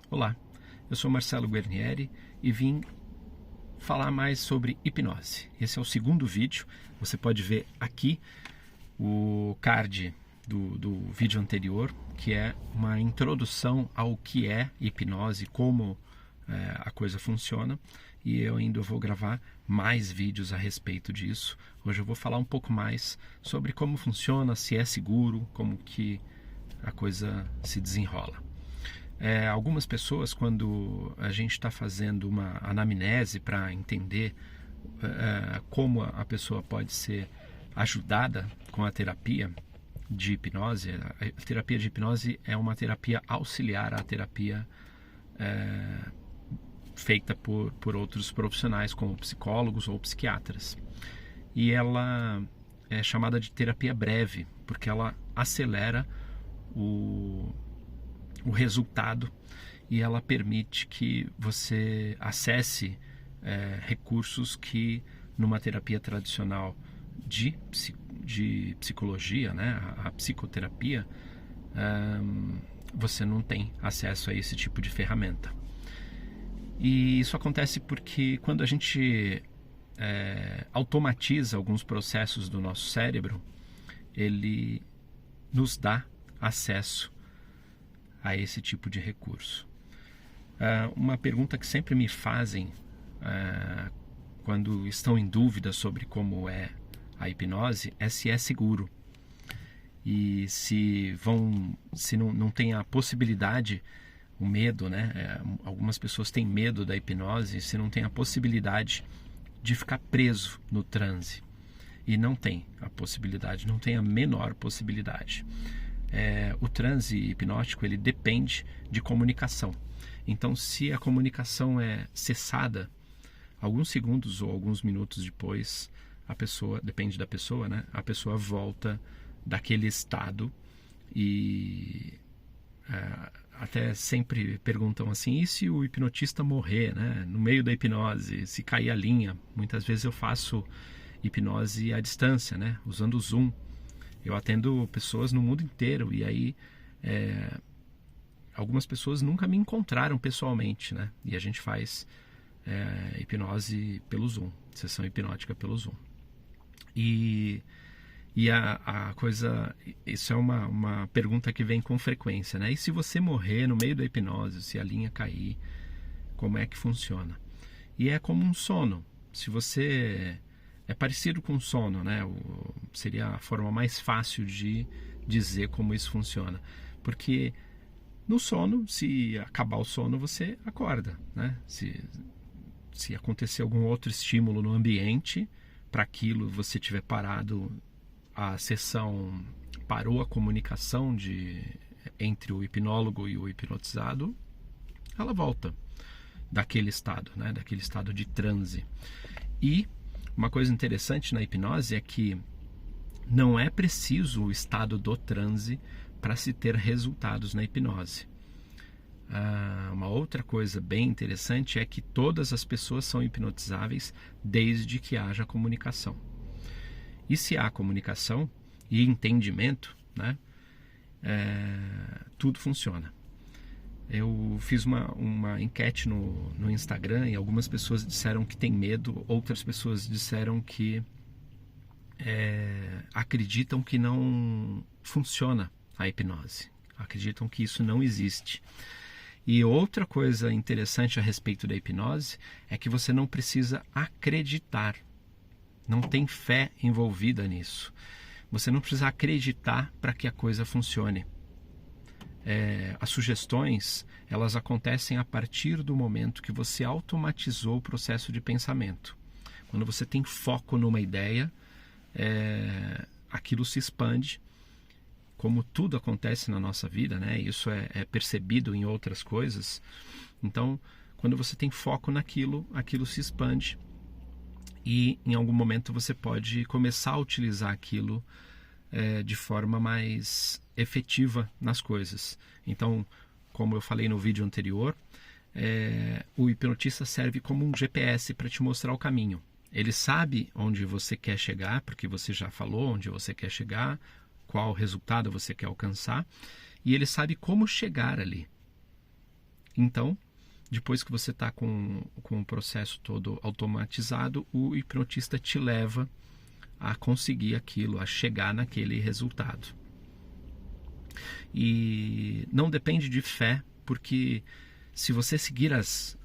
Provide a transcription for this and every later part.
Olá, eu sou Marcelo Guarnieri e vim falar mais sobre hipnose. Esse é o segundo vídeo, você pode ver aqui o card do vídeo anterior, que é uma introdução ao que é hipnose, como a coisa funciona, e eu ainda vou gravar mais vídeos a respeito disso. Hoje eu vou falar um pouco mais sobre como funciona, se é seguro, como que a coisa se desenrola. Algumas pessoas, quando a gente está fazendo uma anamnese para entender como a pessoa pode ser ajudada com a terapia de hipnose, a terapia de hipnose é uma terapia auxiliar à terapia feita por outros profissionais, como psicólogos ou psiquiatras. E ela é chamada de terapia breve, porque ela acelera o resultado e ela permite que você acesse recursos que numa terapia tradicional de psicologia, né, a psicoterapia, você não tem acesso a esse tipo de ferramenta. E isso acontece porque quando a gente automatiza alguns processos do nosso cérebro, ele nos dá acesso a esse tipo de recurso. Uma pergunta que sempre me fazem quando estão em dúvida sobre como é a hipnose é se é seguro e se não tem a possibilidade, o medo, né? Algumas pessoas têm medo da hipnose, se não tem a possibilidade de ficar preso no transe. E não tem a possibilidade, não tem a menor possibilidade. O transe hipnótico ele depende de comunicação. Então, se a comunicação é cessada, alguns segundos ou alguns minutos depois, a pessoa, depende da pessoa, né? A pessoa volta daquele estado e até sempre perguntam assim, e se o hipnotista morrer, né? No meio da hipnose, se cair a linha? Muitas vezes eu faço hipnose à distância, né? Usando o Zoom. Eu atendo pessoas no mundo inteiro e aí algumas pessoas nunca me encontraram pessoalmente, né? E a gente faz hipnose pelo Zoom, sessão hipnótica pelo Zoom. E a coisa, isso é uma pergunta que vem com frequência, né? E se você morrer no meio da hipnose, se a linha cair, como é que funciona? E é como um sono. Se você... É parecido com sono, né? Seria a forma mais fácil de dizer como isso funciona. Porque no sono, se acabar o sono, você acorda, né? Se acontecer algum outro estímulo no ambiente, para aquilo você tiver parado, a sessão parou a comunicação entre o hipnólogo e o hipnotizado, ela volta daquele estado, né? Daquele estado de transe. E uma coisa interessante na hipnose é que não é preciso o estado do transe para se ter resultados na hipnose. Uma outra coisa bem interessante é que todas as pessoas são hipnotizáveis desde que haja comunicação. E se há comunicação e entendimento, né, tudo funciona. Eu fiz uma enquete no Instagram e algumas pessoas disseram que tem medo, outras pessoas disseram que acreditam que não funciona a hipnose, acreditam que isso não existe. E outra coisa interessante a respeito da hipnose é que você não precisa acreditar, não tem fé envolvida nisso. Você não precisa acreditar para que a coisa funcione. As sugestões, elas acontecem a partir do momento que você automatizou o processo de pensamento. Quando você tem foco numa ideia, aquilo se expande, como tudo acontece na nossa vida, né? Isso é percebido em outras coisas. Então, quando você tem foco naquilo, aquilo se expande e em algum momento você pode começar a utilizar aquilo de forma mais efetiva nas coisas. Então, como eu falei no vídeo anterior, o hipnotista serve como um GPS para te mostrar o caminho. Ele sabe onde você quer chegar, porque você já falou onde você quer chegar, qual resultado você quer alcançar, e ele sabe como chegar ali. Então, depois que você está com o processo todo automatizado, o hipnotista te leva a conseguir aquilo, a chegar naquele resultado. E não depende de fé, porque se você seguir as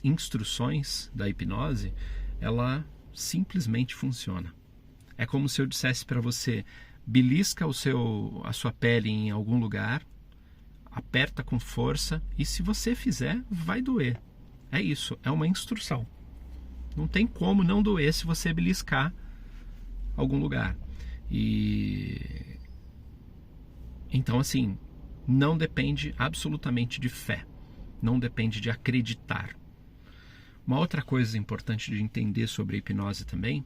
instruções da hipnose, ela simplesmente funciona. É como se eu dissesse para você: belisca a sua pele em algum lugar, aperta com força, e se você fizer, vai doer. É isso, é uma instrução. Não tem como não doer se você beliscar algum lugar. E então, assim, não depende absolutamente de fé, não depende de acreditar. Uma outra coisa importante de entender sobre a hipnose também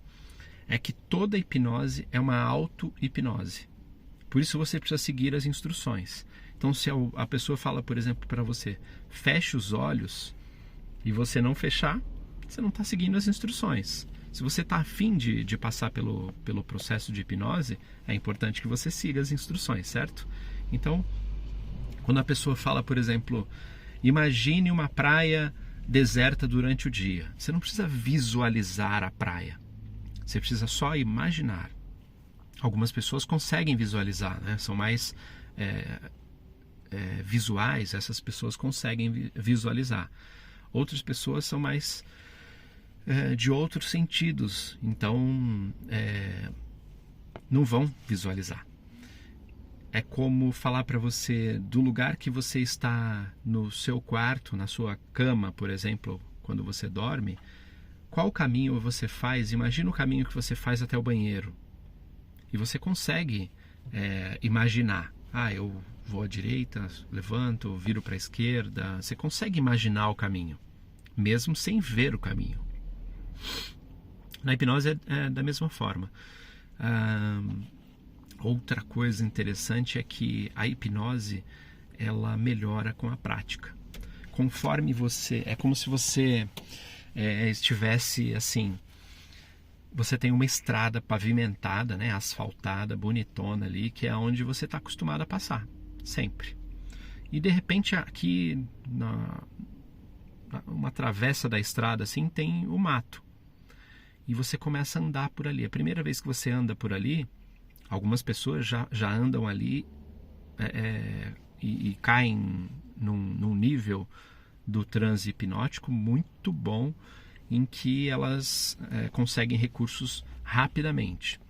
é que toda hipnose é uma auto-hipnose. Por isso você precisa seguir as instruções. Então, se a pessoa fala, por exemplo, para você: feche os olhos, e você não fechar, você não está seguindo as instruções. Se você está afim de passar pelo processo de hipnose, é importante que você siga as instruções, certo? Então, quando a pessoa fala, por exemplo, imagine uma praia deserta durante o dia, você não precisa visualizar a praia, você precisa só imaginar. Algumas pessoas conseguem visualizar, né? São mais visuais, essas pessoas conseguem visualizar. Outras pessoas são mais de outros sentidos, então não vão visualizar. É como falar para você do lugar que você está no seu quarto, na sua cama, por exemplo, quando você dorme, qual caminho você faz. Imagina o caminho que você faz até o banheiro. E você consegue imaginar. Eu vou à direita, levanto, viro para a esquerda. Você consegue imaginar o caminho, mesmo sem ver o caminho. Na hipnose é da mesma forma. Outra coisa interessante é que a hipnose, ela melhora com a prática. Conforme você... É como se você estivesse assim... Você tem uma estrada pavimentada, né, asfaltada, bonitona ali, que é onde você está acostumado a passar, sempre. E de repente aqui, uma travessa da estrada assim, tem o mato. E você começa a andar por ali. A primeira vez que você anda por ali, algumas pessoas já andam ali e caem num nível do transe hipnótico muito bom, em que elas conseguem recursos rapidamente.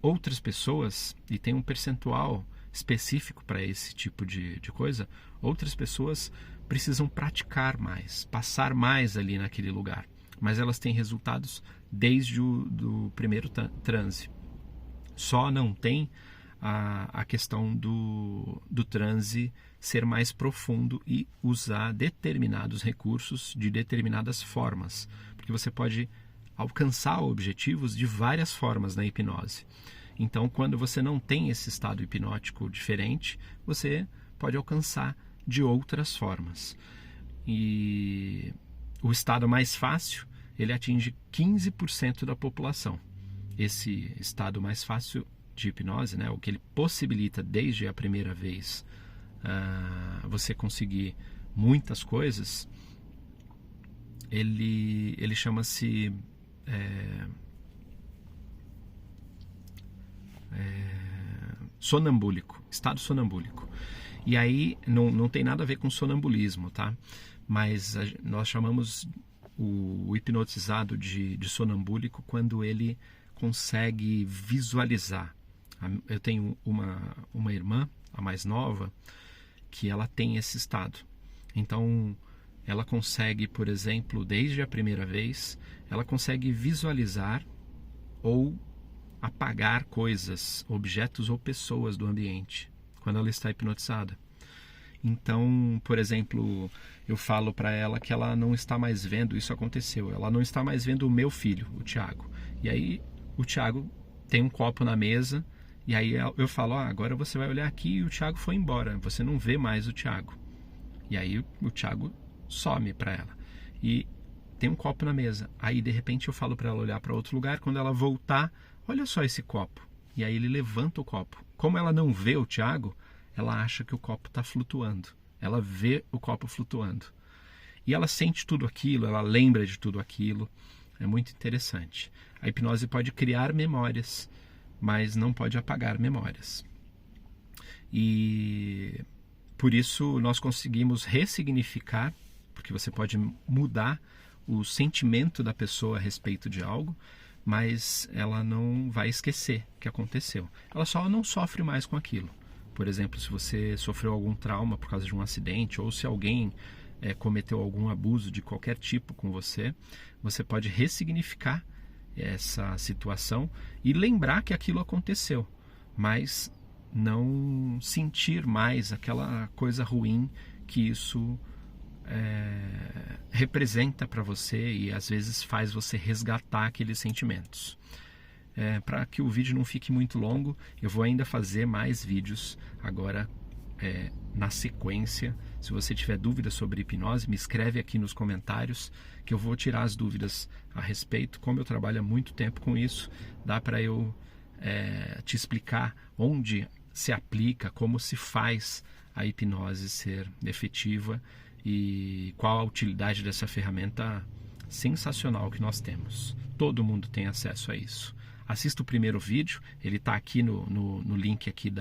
Outras pessoas, e tem um percentual específico para esse tipo de coisa, outras pessoas precisam praticar mais, passar mais ali naquele lugar, mas elas têm resultados desde o primeiro transe. Só não tem a questão do transe ser mais profundo e usar determinados recursos de determinadas formas, porque você pode alcançar objetivos de várias formas na hipnose. Então, quando você não tem esse estado hipnótico diferente, você pode alcançar de outras formas. E o estado mais fácil, ele atinge 15% da população. Esse estado mais fácil de hipnose, né, o que ele possibilita desde a primeira vez você conseguir muitas coisas, ele chama-se sonambúlico, estado sonambúlico. E aí não tem nada a ver com sonambulismo, tá? Mas nós chamamos o hipnotizado de sonambúlico quando ele consegue visualizar. Eu tenho uma irmã, a mais nova, que ela tem esse estado. Então, ela consegue, por exemplo, desde a primeira vez, ela consegue visualizar ou apagar coisas, objetos ou pessoas do ambiente, quando ela está hipnotizada. Então, por exemplo, eu falo para ela que ela não está mais vendo, isso aconteceu, ela não está mais vendo o meu filho, o Thiago. E aí, o Thiago tem um copo na mesa, e aí eu falo, agora você vai olhar aqui e o Thiago foi embora, você não vê mais o Thiago. E aí o Thiago some para ela. E tem um copo na mesa. Aí de repente eu falo para ela olhar para outro lugar, quando ela voltar, olha só esse copo. E aí ele levanta o copo. Como ela não vê o Thiago, ela acha que o copo está flutuando. ela vê o copo flutuando. E ela sente tudo aquilo, ela lembra de tudo aquilo. É muito interessante. A hipnose pode criar memórias, mas não pode apagar memórias. E por isso nós conseguimos ressignificar, porque você pode mudar o sentimento da pessoa a respeito de algo, mas ela não vai esquecer que aconteceu. Ela só não sofre mais com aquilo. Por exemplo, se você sofreu algum trauma por causa de um acidente, ou se alguém cometeu algum abuso de qualquer tipo com você, você pode ressignificar essa situação e lembrar que aquilo aconteceu, mas não sentir mais aquela coisa ruim que isso representa para você e às vezes faz você resgatar aqueles sentimentos. Para que o vídeo não fique muito longo, eu vou ainda fazer mais vídeos agora na sequência. Se você tiver dúvidas sobre hipnose, me escreve aqui nos comentários que eu vou tirar as dúvidas a respeito. Como eu trabalho há muito tempo com isso, dá para eu te explicar onde se aplica, como se faz a hipnose ser efetiva e qual a utilidade dessa ferramenta sensacional que nós temos. Todo mundo tem acesso a isso. Assista o primeiro vídeo, ele está aqui no link aqui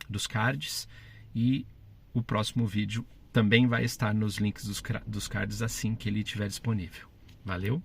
dos cards, e o próximo vídeo também vai estar nos links dos cards assim que ele estiver disponível. Valeu?